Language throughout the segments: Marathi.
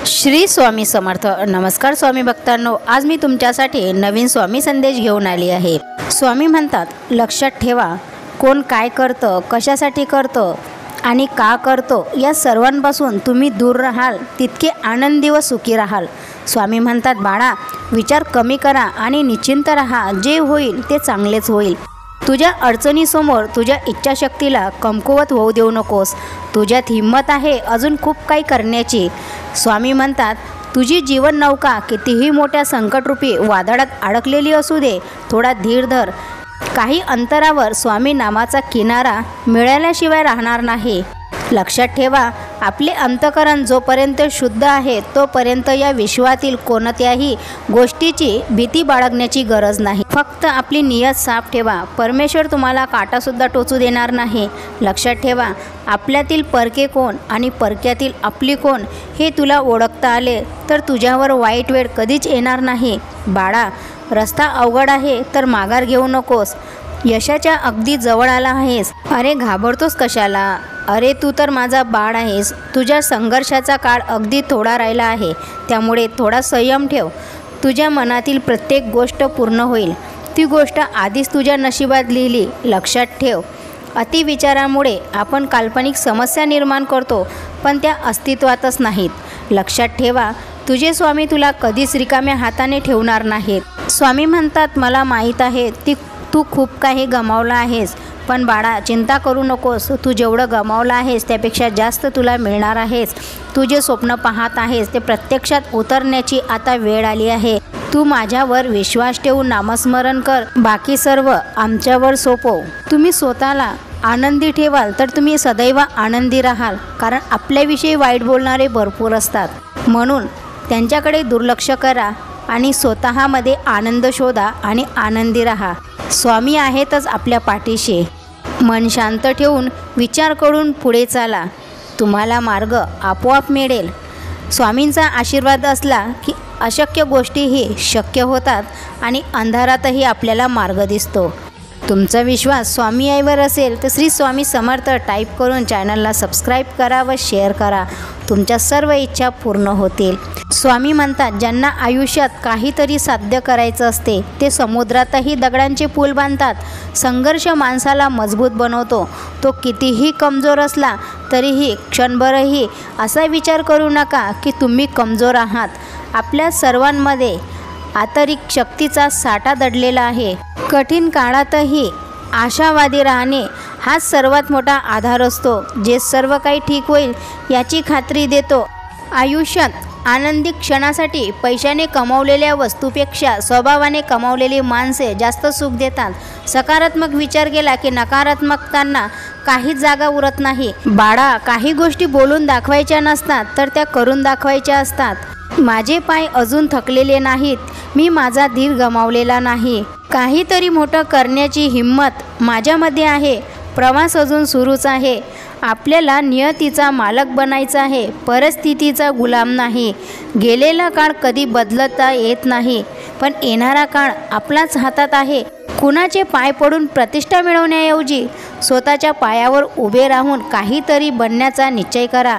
श्री स्वामी समर्थ। नमस्कार स्वामी भक्तांनो, आज मी तुमच्यासाठी नवीन स्वामी संदेश घेऊन आली आहे। स्वामी म्हणतात, लक्षात ठेवा, कोण काय करतं, कशासाठी करतं आणि का करतो या सर्वांपासून तुम्ही दूर राहाल तितके आनंदी व सुखी राहाल। स्वामी म्हणतात, बाळा, विचार कमी करा आणि निश्चिंत राहा, जे होईल ते चांगलेच होईल। तुझ्या अडचणीसमोर तुझ्या इच्छाशक्तीला कमकुवत होऊ देऊ नकोस। तुझ्यात हिंमत आहे अजून खूप काही करण्याची। स्वामी म्हणतात, तुझी जीवन नौका कितीही मोठ्या संकटरूपी वादळात अडकलेली असू दे, थोडा धीर धर। काही अंतरावर स्वामी नामाचा किनारा मिळाल्याशिवाय राहणार नाही। लक्षात ठेवा, आपले अंतःकरण जोपर्यंत शुद्ध आहे तोपर्यंत या विश्वातील कोणत्याही गोष्टीची भीती बाळगण्याची गरज नाही। फक्त आपली नियत साफ ठेवा, परमेश्वर तुम्हाला काटासुद्धा टोचू देणार नाही। लक्षात ठेवा, आपल्यातील परके कोण आणि परक्यातील आपली कोण हे तुला ओळखता आले तर तुझ्यावर वाईट वेळ कधीच येणार नाही। बाळा, रस्ता अवघड आहे तर माघार घेऊ नकोस। यशाच्या अगदी जवळ आला आहेस। अरे घाबरतोस कशाला? अरे तू तर माझा बाळ आहेस। तुझ्या संघर्षाचा काळ अगदी थोडा राहिला आहे, त्यामुळे थोडा संयम ठेव। तुझ्या मनातील प्रत्येक गोष्ट पूर्ण होईल। ती गोष्ट आधीच तुझ्या नशिबात लिहिली। लक्षात ठेव, अतिविचारामुळे आपण काल्पनिक समस्या निर्माण करतो, पण त्या अस्तित्वातच नाहीत। लक्षात ठेवा, तुझे स्वामी तुला कधीच रिकाम्या हाताने ठेवणार नाहीत। स्वामी म्हणतात, मला माहीत आहे तू खूप काही गमावलं आहेस, पण बाळा चिंता करू नकोस। तू जेवढं गमावलं आहेस त्यापेक्षा जास्त तुला मिळणार आहेस। तू जे स्वप्न पाहत आहेस ते प्रत्यक्षात उतरण्याची आता वेळ आली आहे। तू माझ्यावर विश्वास ठेवून नामस्मरण कर, बाकी सर्व आमच्यावर सोपव। तुम्ही स्वतःला आनंदी ठेवाल तर तुम्ही सदैव आनंदी राहाल, कारण आपल्याविषयी वाईट बोलणारे भरपूर असतात। म्हणून त्यांच्याकडे दुर्लक्ष करा आणि स्वतःमध्ये आनंद शोधा आणि आनंदी राहा। स्वामी आहेतच आपल्या पाठीशी। मन शांत ठेवून विचार करून पुढे चाला, तुम्हाला मार्ग आपोआप मिळेल। स्वामींचा आशीर्वाद असला की अशक्य गोष्टीही शक्य होतात आणि अंधारातही आपल्याला मार्ग दिसतो। तुमचा विश्वास स्वामी आईवर असेल तर श्री स्वामी समर्थ टाईप करून चॅनलला सबस्क्राईब करा व शेअर करा। तुमच्या सर्व इच्छा पूर्ण होतील। स्वामी म्हणतात, ज्यांना आयुष्यात काहीतरी साध्य करायचं असते ते समुद्रातही दगडांचे पूल बांधतात। संघर्ष माणसाला मजबूत बनवतो। तो कितीही कमजोर असला तरीही क्षणभरही असा विचार करू नका की तुम्ही कमजोर आहात। आपल्या सर्वांमध्ये आंतरिक शक्तीचा साठा दडलेला आहे। कठीण काळातही आशावादी राहणे हाच सर्वात मोठा आधार असतो, जे सर्व काही ठीक होईल याची खात्री देतो। आयुष्यात आनंदी क्षणासाठी पैशाने कमावलेल्या वस्तूपेक्षा स्वभावाने कमावलेली माणसे जास्त सुख देतात। सकारात्मक विचार केला की नकारात्मकतांना काहीच जागा उरत नाही। बाळा, काही गोष्टी बोलून दाखवायच्या नसतात तर त्या करून दाखवायच्या असतात। माझे पाय अजून थकलेले नाहीत, मी माझा धीर गमावलेला नाही। काहीतरी मोठं करण्याची हिंमत माझ्यामध्ये आहे। प्रवास अजून सुरूच आहे। आपल्याला नियतीचा मालक बनायचा आहे, परिस्थितीचा गुलाम नाही। गेलेला काळ कधी बदलता येत नाही, पण येणारा काळ आपल्याच हातात आहे। कुणाचे पाय पडून प्रतिष्ठा मिळवण्याऐवजी स्वतःच्या पायावर उभे राहून काहीतरी बनण्याचा निश्चय करा।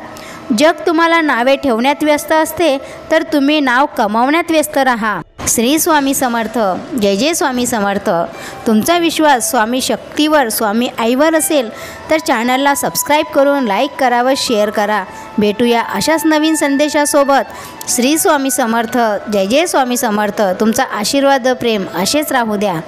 जग तुम्हाला नावे ठेवण्यात व्यस्त असते तर तुम्ही नाव कमावण्यात व्यस्त राहा। श्री स्वामी समर्थ। जय जय स्वामी समर्थ। तुमचा विश्वास स्वामी शक्तीवर, स्वामी आईवर असेल तर चॅनलला सबस्क्राईब करून लाईक करा व शेअर करा। भेटूया अशाच नवीन संदेशासोबत। श्री स्वामी समर्थ। जय जय स्वामी समर्थ। तुमचा आशीर्वाद प्रेम असेच राहू द्या।